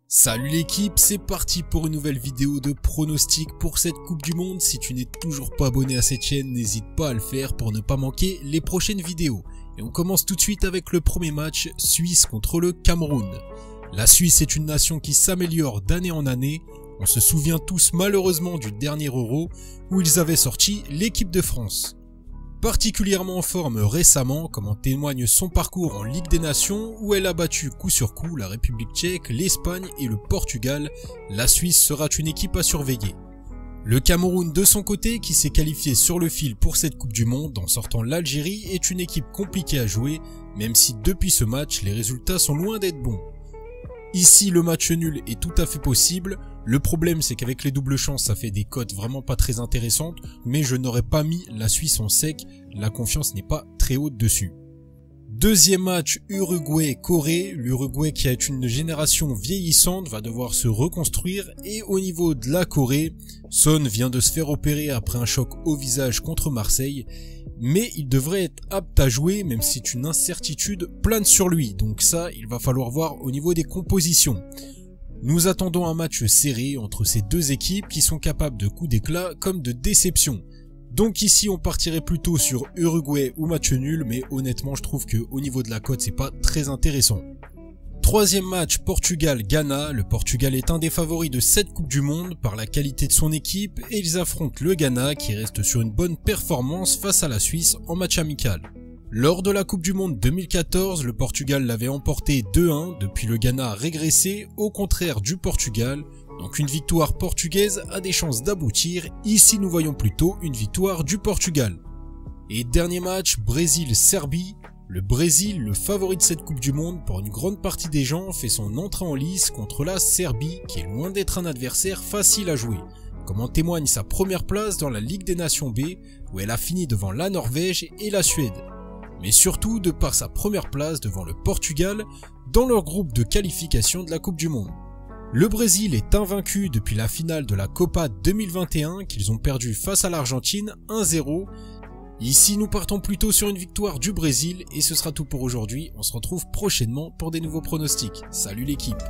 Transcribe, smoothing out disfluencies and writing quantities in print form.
Salut l'équipe, c'est parti pour une nouvelle vidéo de pronostic pour cette Coupe du Monde. Si tu n'es toujours pas abonné à cette chaîne, n'hésite pas à le faire pour ne pas manquer les prochaines vidéos. Et on commence tout de suite avec le premier match, Suisse contre le Cameroun. La Suisse est une nation qui s'améliore d'année en année. On se souvient tous malheureusement du dernier Euro où ils avaient sorti l'équipe de France. Particulièrement en forme récemment, comme en témoigne son parcours en Ligue des Nations où elle a battu coup sur coup la République tchèque, l'Espagne et le Portugal, la Suisse sera une équipe à surveiller. Le Cameroun de son côté, qui s'est qualifié sur le fil pour cette Coupe du Monde en sortant l'Algérie, est une équipe compliquée à jouer, même si depuis ce match les résultats sont loin d'être bons. Ici le match nul est tout à fait possible, le problème c'est qu'avec les doubles chances ça fait des cotes vraiment pas très intéressantes, mais je n'aurais pas mis la Suisse en sec, la confiance n'est pas très haute dessus. Deuxième match Uruguay-Corée, l'Uruguay qui a une génération vieillissante va devoir se reconstruire et au niveau de la Corée, Son vient de se faire opérer après un choc au visage contre Marseille, mais il devrait être apte à jouer même si une incertitude plane sur lui, donc ça il va falloir voir au niveau des compositions. Nous attendons un match serré entre ces deux équipes qui sont capables de coups d'éclat comme de déception. Donc ici on partirait plutôt sur Uruguay ou match nul, mais honnêtement je trouve que au niveau de la cote c'est pas très intéressant. Troisième match Portugal-Ghana, le Portugal est un des favoris de cette Coupe du Monde par la qualité de son équipe et ils affrontent le Ghana qui reste sur une bonne performance face à la Suisse en match amical. Lors de la Coupe du Monde 2014, le Portugal l'avait emporté 2-1, depuis le Ghana a régressé au contraire du Portugal, donc une victoire portugaise a des chances d'aboutir, ici nous voyons plutôt une victoire du Portugal. Et dernier match, Brésil-Serbie. Le Brésil, le favori de cette Coupe du Monde pour une grande partie des gens, fait son entrée en lice contre la Serbie qui est loin d'être un adversaire facile à jouer, comme en témoigne sa première place dans la Ligue des Nations B où elle a fini devant la Norvège et la Suède, mais surtout de par sa première place devant le Portugal dans leur groupe de qualification de la Coupe du Monde. Le Brésil est invaincu depuis la finale de la Copa 2021 qu'ils ont perdu face à l'Argentine 1-0. Ici nous partons plutôt sur une victoire du Brésil et ce sera tout pour aujourd'hui, on se retrouve prochainement pour des nouveaux pronostics. Salut l'équipe!